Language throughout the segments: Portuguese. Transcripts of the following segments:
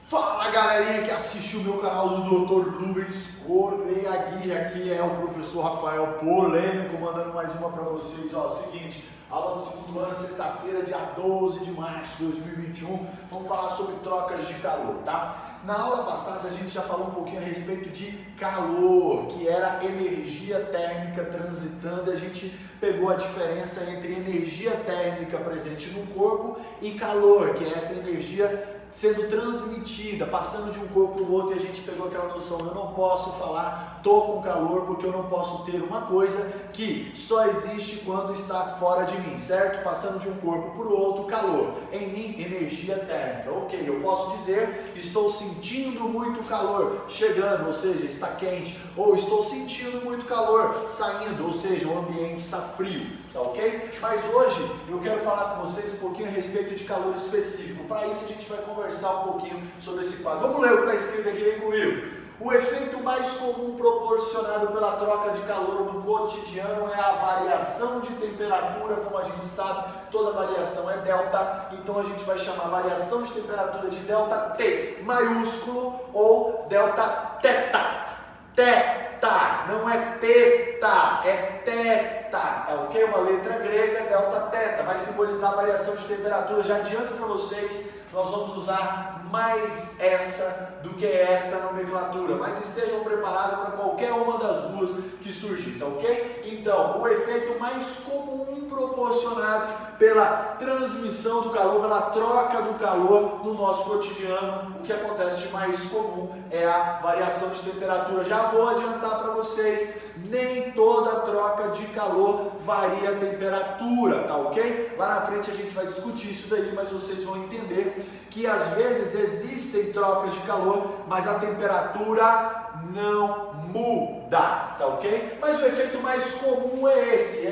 Fala galerinha que assiste o meu canal do Dr. Rubens Correia Aguirre, aqui é o professor Rafael Polêmico, mandando mais uma para vocês. Ó, seguinte, aula do segundo ano, sexta-feira, dia 12 de março de 2021, vamos falar sobre trocas de calor, tá? Na aula passada a gente já falou um pouquinho a respeito de calor, que era energia térmica transitando, e a gente pegou a diferença entre energia térmica presente no corpo e calor, que é essa energia sendo transmitida, passando de um corpo para o outro, e a gente pegou aquela noção, eu não posso falar, tô com calor, porque eu não posso ter uma coisa que só existe quando está fora de mim, certo? Passando de um corpo para o outro, calor. Em mim, energia térmica. Ok, eu posso dizer, estou sentindo muito calor chegando, ou seja, está quente, ou estou sentindo muito calor saindo, ou seja, o ambiente está frio. Tá ok? Mas hoje eu quero falar com vocês um pouquinho a respeito de calor específico. Para isso a gente vai conversar um pouquinho sobre esse quadro. Vamos ler o que está escrito aqui, vem comigo. O efeito mais comum proporcionado pela troca de calor no cotidiano é a variação de temperatura. Como a gente sabe, toda variação é delta, então a gente vai chamar variação de temperatura de delta T maiúsculo ou delta teta. Teta, não é teta, é teta, tá ok? Uma letra grega, delta teta, vai simbolizar a variação de temperatura. Já adianto para vocês, nós vamos usar mais essa do que essa nomenclatura, mas estejam preparados para qualquer uma das duas que surgir, tá ok? Então, o efeito mais comum proporcionado pela transmissão do calor, pela troca do calor no nosso cotidiano, o que acontece de mais comum é a variação de temperatura. Já vou adiantar para vocês, nem toda troca de calor varia a temperatura, tá ok? Lá na frente a gente vai discutir isso daí, mas vocês vão entender que às vezes existem trocas de calor, mas a temperatura não muda, tá ok? Mas o efeito mais comum é esse,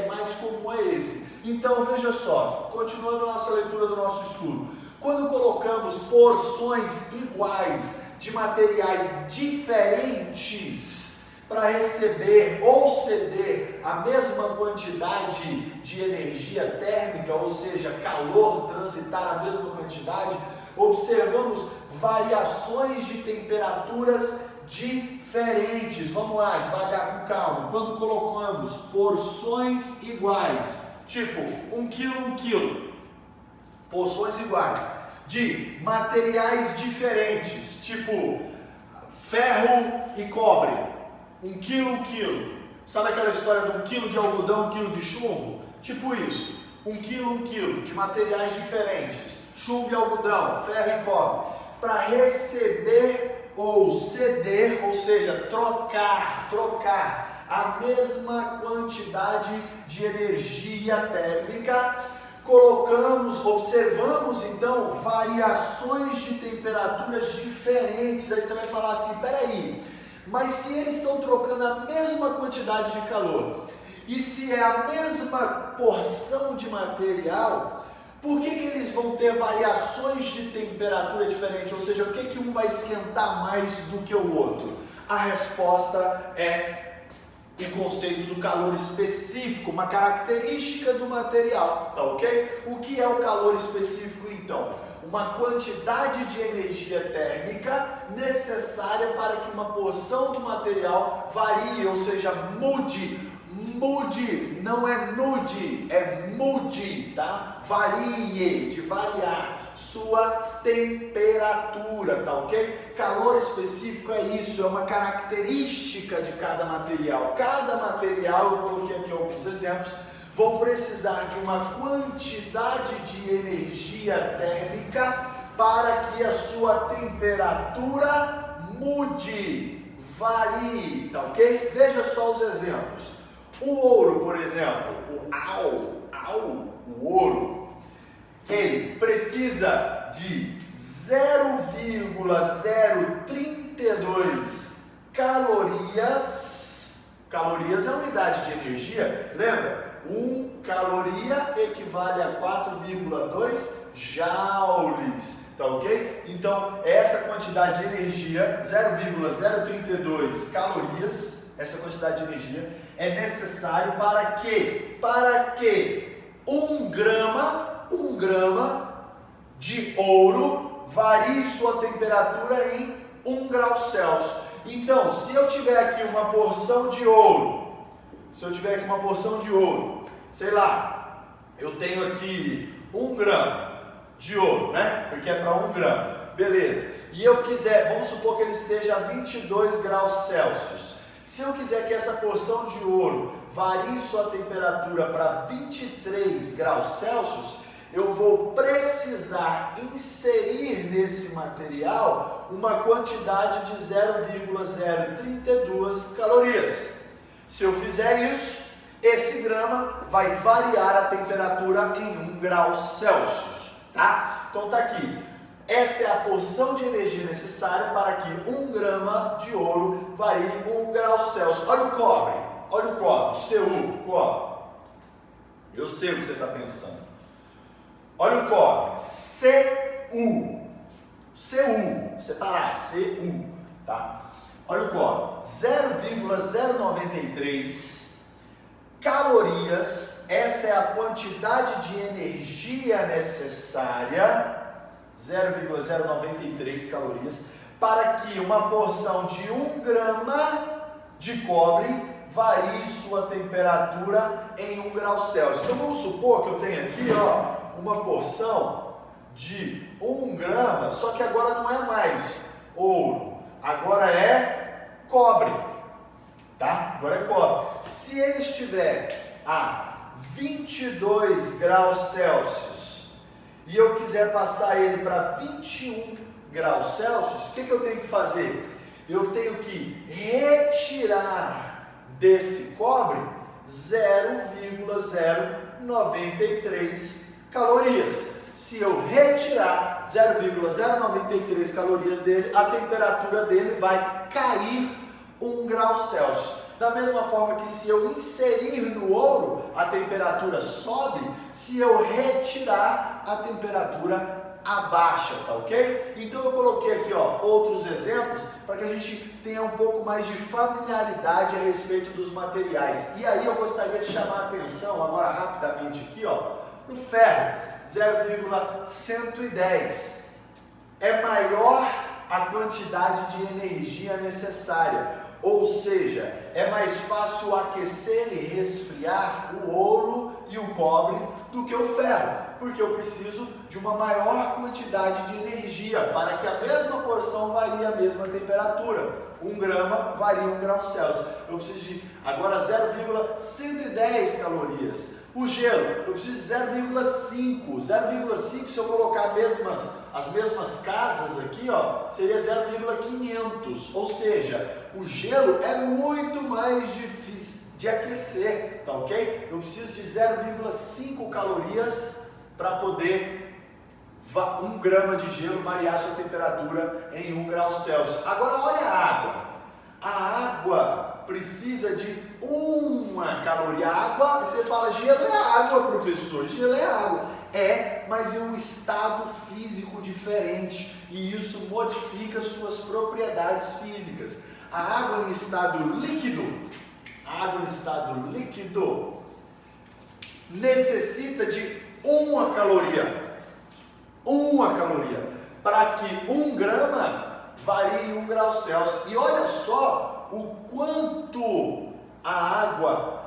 Então veja só, continuando a nossa leitura do nosso estudo, quando colocamos porções iguais de materiais diferentes para receber ou ceder a mesma quantidade de energia térmica, ou seja, calor, transitar a mesma quantidade, observamos variações de temperaturas diferentes. Vamos lá, devagar, com calma. Quando colocamos porções iguais, tipo 1 quilo, porções iguais, de materiais diferentes, tipo ferro e cobre, 1 quilo. Sabe aquela história de 1 quilo de algodão, 1 quilo de chumbo? Tipo isso, 1 quilo de materiais diferentes, chumbo e algodão, ferro e cobre, para receber ou ceder, ou seja, trocar a mesma quantidade de energia térmica, observamos então variações de temperaturas diferentes. Aí você vai falar assim, peraí, mas se eles estão trocando a mesma quantidade de calor, e se é a mesma porção de material, por que eles vão ter variações de temperatura diferente? Ou seja, por que um vai esquentar mais do que o outro? A resposta é o conceito do calor específico, uma característica do material, tá ok? O que é o calor específico então? Uma quantidade de energia térmica necessária para que uma porção do material varie, ou seja, mude, não é nude, é mude, tá? Varie, de variar sua temperatura, tá ok? Calor específico é isso, é uma característica de cada material. Cada material, eu coloquei aqui alguns exemplos, vão precisar de uma quantidade de energia térmica para que a sua temperatura mude, varie, tá ok? Veja só os exemplos. O ouro, por exemplo, o ouro, ele precisa de 0,032 calorias. Calorias é a unidade de energia, lembra? 1 caloria equivale a 4,2 joules, tá ok? Então, essa quantidade de energia, 0,032 calorias, essa quantidade de energia é necessário para que 1 grama de ouro varie sua temperatura em 1 grau Celsius. Então, se eu tiver aqui uma porção de ouro, sei lá, eu tenho aqui 1 grama de ouro, né? Porque é para 1 grama, beleza. E eu quiser, vamos supor que ele esteja a 22 graus Celsius. Se eu quiser que essa porção de ouro varie sua temperatura para 23 graus Celsius, eu vou precisar inserir nesse material uma quantidade de 0,032 calorias. Se eu fizer isso, esse grama vai variar a temperatura em 1 grau Celsius, tá? Então tá aqui. Essa é a porção de energia necessária para que 1 grama de ouro varie 1 grau Celsius. Olha o cobre, Cu, cobre. Eu sei o que você está pensando. Olha o cobre, Cu, separado, Cu, tá? Olha o cobre, 0,093 calorias, essa é a quantidade de energia necessária, 0,093 calorias, para que uma porção de 1 grama de cobre varie sua temperatura em 1 grau Celsius. Então vamos supor que eu tenho aqui, ó, uma porção de 1 grama, só que agora não é mais ouro, agora é cobre, tá? Agora é cobre. Se ele estiver a 22 graus Celsius e eu quiser passar ele para 21 graus Celsius, o que eu tenho que fazer? Eu tenho que retirar desse cobre 0,093 calorias. Se eu retirar 0,093 calorias dele, a temperatura dele vai cair 1 grau Celsius. Da mesma forma que se eu inserir no ouro, a temperatura sobe, se eu retirar, a temperatura abaixa, tá ok? Então eu coloquei aqui, ó, outros exemplos para que a gente tenha um pouco mais de familiaridade a respeito dos materiais. E aí eu gostaria de chamar a atenção agora rapidamente aqui, ó, no ferro, 0,110. É maior a quantidade de energia necessária, ou seja, é mais fácil aquecer e resfriar o ouro e o cobre do que o ferro, porque eu preciso de uma maior quantidade de energia para que a mesma porção varie a mesma temperatura. 1 grama varia 1 grau Celsius. Eu preciso de agora 0,110 calorias. O gelo, eu preciso de 0,5. 0,5, se eu colocar as mesmas casas aqui, ó, seria 0,500. Ou seja, o gelo é muito mais difícil de aquecer, tá ok? Eu preciso de 0,5 calorias para poder 1 grama de gelo variar sua temperatura em 1 grau Celsius. Agora olha a água. A água precisa de 1 caloria. A água, você fala, gelo é água, professor, gelo é água. É, mas em um estado físico diferente, e isso modifica suas propriedades físicas. A água em estado líquido, necessita de 1 caloria. 1 caloria, para que 1 grama varie 1 grau Celsius. E olha só o quanto a água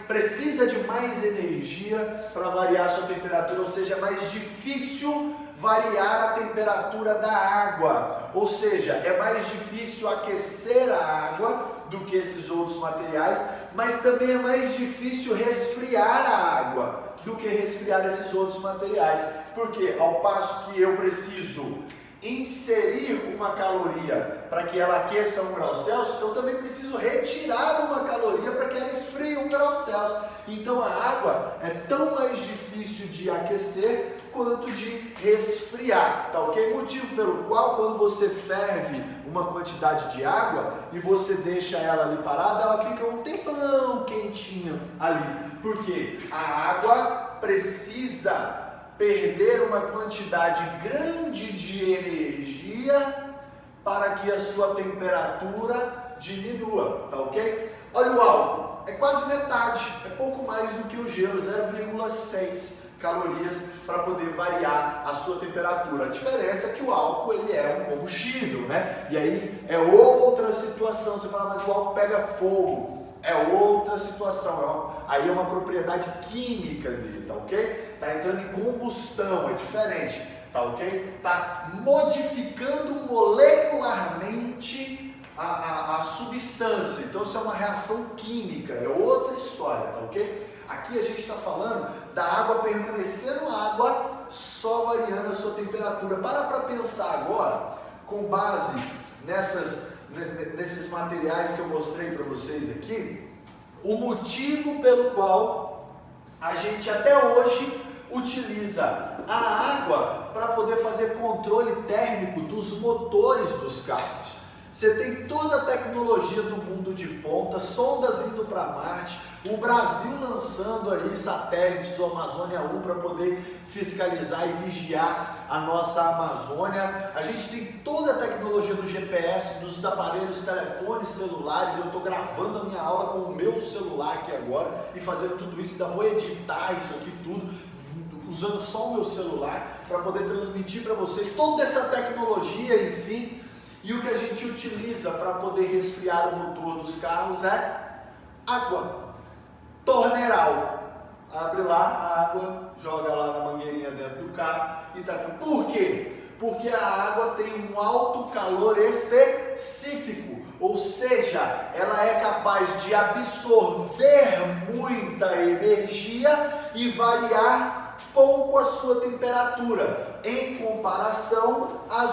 precisa de mais energia para variar sua temperatura, ou seja, é mais difícil variar a temperatura da água, ou seja, é mais difícil aquecer a água do que esses outros materiais, mas também é mais difícil resfriar a água do que resfriar esses outros materiais, porque ao passo que eu preciso inserir 1 caloria para que ela aqueça 1 grau Celsius, eu também preciso retirar 1 caloria para que ela esfrie 1 grau Celsius. Então a água é tão mais difícil de aquecer quanto de resfriar, tá ok? Motivo pelo qual quando você ferve uma quantidade de água e você deixa ela ali parada, ela fica um tempão quentinha ali, porque a água precisa perder uma quantidade grande de energia para que a sua temperatura diminua, tá ok? Olha o álcool, é quase metade, é pouco mais do que o gelo, 0,6 calorias para poder variar a sua temperatura. A diferença é que o álcool ele é um combustível, né? E aí é outra situação. Você fala, mas o álcool pega fogo. É outra situação. Aí é uma propriedade química dele, tá ok? Tá entrando em combustão, é diferente, tá ok? Tá modificando molecularmente a substância. Então isso é uma reação química, é outra história, tá ok? Aqui a gente está falando da água permanecendo água, só variando a sua temperatura. Para pensar agora, com base nesses materiais que eu mostrei para vocês aqui, o motivo pelo qual a gente até hoje utiliza a água para poder fazer controle térmico dos motores dos carros. Você tem toda a tecnologia do mundo de ponta, sondas indo para Marte, o Brasil lançando aí satélites, o Amazônia 1, para poder fiscalizar e vigiar a nossa Amazônia. A gente tem toda a tecnologia do GPS, dos aparelhos, telefones, celulares. Eu estou gravando a minha aula com o meu celular aqui agora e fazendo tudo isso. Ainda vou editar isso aqui tudo, usando só o meu celular para poder transmitir para vocês toda essa tecnologia, enfim. E o que a gente utiliza para poder resfriar o motor dos carros é água. Torneiral. Abre lá a água, joga lá na mangueirinha dentro do carro e tá. Por quê? Porque a água tem um alto calor específico, ou seja, ela é capaz de absorver muita energia e variar pouco a sua temperatura em comparação a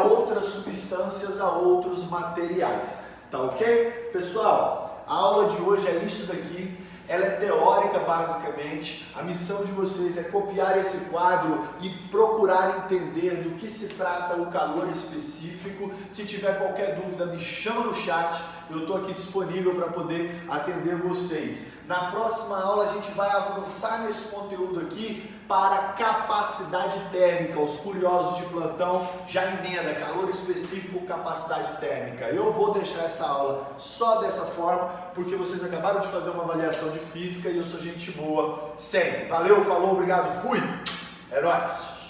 outras substâncias, a outros materiais. Tá ok? Pessoal, a aula de hoje é isso daqui. Ela é teórica basicamente. A missão de vocês é copiar esse quadro e procurar entender do que se trata o calor específico. Se tiver qualquer dúvida, me chama no chat. Eu estou aqui disponível para poder atender vocês. Na próxima aula a gente vai avançar nesse conteúdo aqui para capacidade térmica. Os curiosos de plantão já emenda calor específico, capacidade térmica. Eu vou deixar essa aula só dessa forma, porque vocês acabaram de fazer uma avaliação de física e eu sou gente boa sempre. Valeu, falou, obrigado, fui! É nóis!